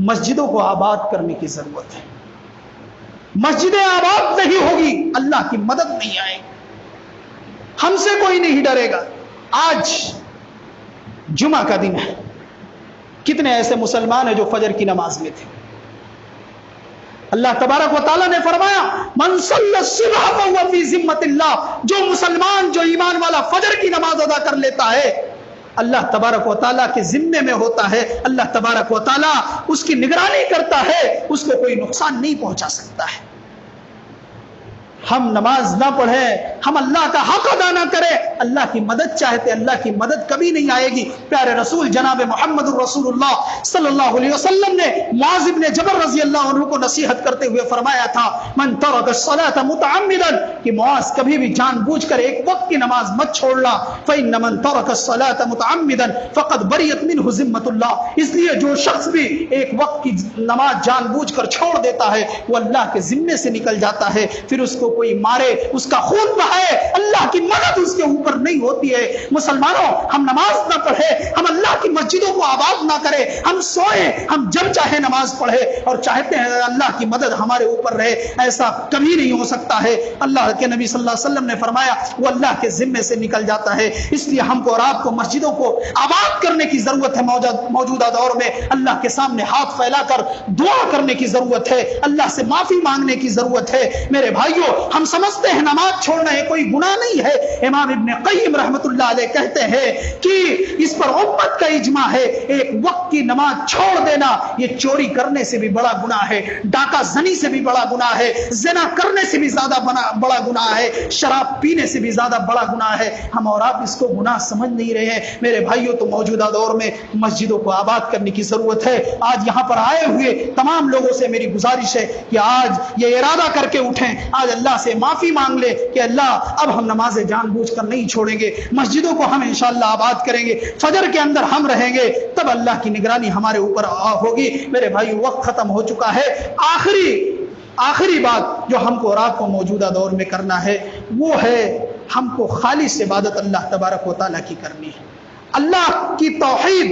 مسجدوں کو آباد کرنے کی ضرورت ہے۔ مسجدیں آباد نہیں ہوگی، اللہ کی مدد نہیں آئے گی، ہم سے کوئی نہیں ڈرے گا۔ آج جمعہ کا دن ہے، کتنے ایسے مسلمان ہیں جو فجر کی نماز میں تھے؟ اللہ تبارک و تعالیٰ نے فرمایا من صلی الصبح فهو فی ذمۃ اللہ، جو مسلمان، جو ایمان والا فجر کی نماز ادا کر لیتا ہے، اللہ تبارک و تعالیٰ کے ذمے میں ہوتا ہے، اللہ تبارک و تعالیٰ اس کی نگرانی کرتا ہے، اس کو کوئی نقصان نہیں پہنچا سکتا ہے۔ ہم نماز نہ پڑھیں، ہم اللہ کا حق ادا نہ کریں، اللہ کی مدد چاہتے، اللہ کی مدد کبھی نہیں آئے گی۔ پیارے رسول جناب محمد رسول اللہ صلی اللہ علیہ وسلم نے معاذ بن جبل رضی اللہ عنہ کو نصیحت کرتے ہوئے فرمایا تھا من ترک الصلاة متعمدا، کہ معاذ کبھی بھی جان بوجھ کر ایک وقت کی نماز مت چھوڑنا، فإن من ترک الصلاة متعمدا فقد بریت منہ ذمۃ اللہ، اس لیے جو شخص بھی ایک وقت کی نماز جان بوجھ کر چھوڑ دیتا ہے وہ اللہ کے ذمے سے نکل جاتا ہے، پھر اس کو کوئی مارے، اس کا خون بہائے، اللہ کی مدد اس کے اوپر نہیں ہوتی ہے۔ مسلمانوں، ہم نماز نہ پڑھے، ہم اللہ کی مسجدوں کو آباد نہ کرے، ہم سوئیں، ہم جب چاہے نماز پڑھے اور چاہتے ہیں اللہ کی مدد ہمارے اوپر رہے، ایسا کبھی نہیں ہو سکتا ہے۔ اللہ کے نبی صلی اللہ علیہ وسلم نے فرمایا وہ اللہ کے ذمے سے نکل جاتا ہے۔ اس لیے ہم کو اور آپ کو مسجدوں کو آباد کرنے کی ضرورت ہے۔ موجودہ دور میں اللہ کے سامنے ہاتھ پھیلا کر دعا کرنے کی ضرورت ہے، اللہ سے معافی مانگنے کی ضرورت ہے۔ میرے بھائیوں، ہم سمجھتے ہیں نماز چھوڑنا یہ کوئی گناہ نہیں ہے۔ امام ابن قیم رحمت اللہ علیہ کہتے ہیں کہ اس پر امت کا اجماع ہے، ایک وقت کی نماز چھوڑ دینا یہ چوری کرنے سے بھی بڑا گناہ ہے، ڈاکہ زنی سے بھی بڑا گناہ ہے، زنا کرنے سے بھی زیادہ بڑا گناہ ہے، شراب پینے سے بھی زیادہ بڑا گناہ ہے۔ ہم اور آپ اس کو گناہ سمجھ نہیں رہے ہیں میرے بھائیوں۔ تو موجودہ دور میں مسجدوں کو آباد کرنے کی ضرورت ہے۔ آج یہاں پر آئے ہوئے تمام لوگوں سے میری گزارش ہے کہ آج یہ ارادہ کر کے اٹھیں، آج اللہ سے معافی مانگ لے کہ اللہ اب ہم نمازیں جان بوجھ کر نہیں چھوڑیں گے، مسجدوں کو ہم انشاءاللہ آباد کریں گے، فجر کے اندر ہم رہیں گے، تب اللہ کی نگرانی ہمارے اوپر ہوگی۔ میرے بھائی، وقت ختم ہو چکا ہے۔ آخری بات جو ہم کو اور آپ کو موجودہ دور میں کرنا ہے وہ ہے ہم کو خالص عبادت اللہ تبارک و تعالیٰ کی کرنی ہے، اللہ کی توحید،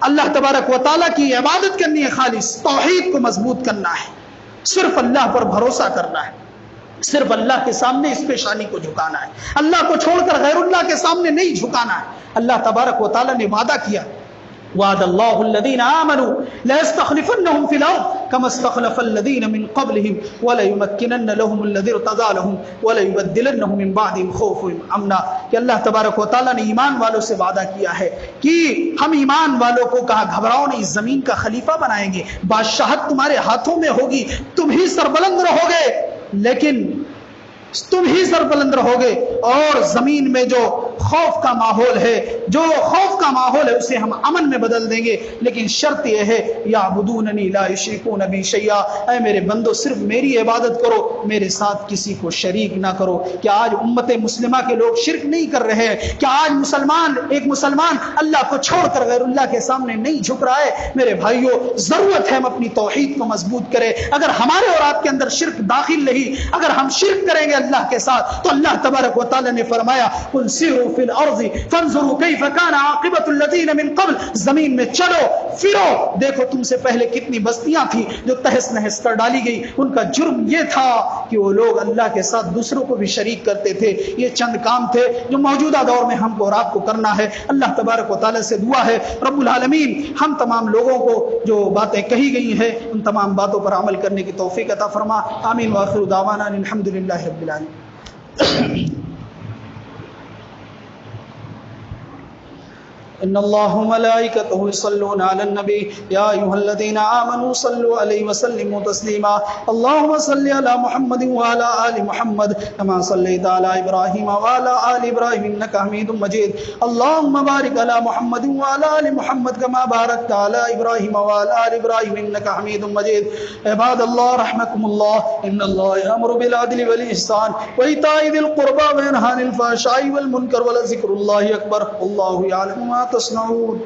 اللہ تبارک و تعالیٰ کی عبادت کرنی ہے، خالص توحید کو مضبوط کرنا ہے، صرف اللہ پر بھروسہ کرنا ہے، صرف اللہ کے سامنے اس پیشانی کو جھکانا ہے، اللہ کو چھوڑ کر غیر اللہ کے سامنے نہیں جھکانا ہے۔ اللہ تبارک و تعالیٰ نے وعدہ کیا وعد اللہ الذین آمنوا ليستخلفنهم في الارض كما استخلف الذین من قبلهم وليمكنن لهم الذي ارتضى لهم وليبدلنهم من بعدهم خوفا امنا، کہ اللہ تبارک و تعالیٰ نے ایمان والوں سے وعدہ کیا ہے کہ ہم ایمان والوں کو کہا گھبراؤ نہیں، زمین کا خلیفہ بنائیں گے، بادشاہت تمہارے ہاتھوں میں ہوگی، تم ہی سربلند رہو گے، لیکن تم ہی سربلند رہو گے، اور زمین میں جو خوف کا ماحول ہے، جو خوف کا ماحول ہے اسے ہم امن میں بدل دیں گے، لیکن شرط یہ ہے یعبدوننی لا یشرکون بی شیئا، اے میرے بندو صرف میری عبادت کرو، میرے ساتھ کسی کو شریک نہ کرو۔ کیا آج امت مسلمہ کے لوگ شرک نہیں کر رہے ہیں؟ کیا آج ایک مسلمان اللہ کو چھوڑ کر غیر اللہ کے سامنے نہیں جھک رہا ہے؟ میرے بھائیوں، ضرورت ہے ہم اپنی توحید کو مضبوط کریں۔ اگر ہمارے اور آپ کے اندر شرک داخل نہیں، اگر ہم شرک کریں گے اللہ کے ساتھ، تو اللہ تبارک و تعالی نے فرمایا قل سیروا فی الارض فانظروا کیف کان عاقبۃ الذین من قبل، زمین میں چلو پھرو، دیکھو تم سے پہلے کتنی بستیاں تھیں جو تہس نہس کر ڈالی گئی، ان کا جرم یہ تھا کہ وہ لوگ اللہ کے ساتھ دوسروں کو بھی شریک کرتے تھے۔ یہ چند کام تھے جو موجودہ دور میں ہم کو اور آپ کو کرنا ہے۔ اللہ تبارک و تعالی سے دعا ہے رب العالمین ہم تمام لوگوں کو جو باتیں کہی گئی ہیں ان تمام باتوں پر عمل کرنے کی توفیق عطا فرما۔ آمین وآخر دعوانا الحمدللہ رب العالمین۔ ان اللہ وملائکتہ یصلون علی النبی یا ایھا الذین آمنوا صلوا علیہ وسلموا تسلیما۔ اللهم صل علی محمد وعلی آل محمد کما صلیت علی ابراہیم وعلی آل ابراہیم انک حمید مجید۔ اللهم بارک علی محمد وعلی آل محمد کما بارکت علی ابراہیم وعلی آل ابراہیم انک حمید مجید۔ عباد اللہ رحمکم اللہ، ان اللہ یأمر بالعدل والإحسان وإیتاء ذی القربى وینہی عن الفحشاء والمنکر ولذکر اللہ اکبر، واللہ یعلم ما تصنعون۔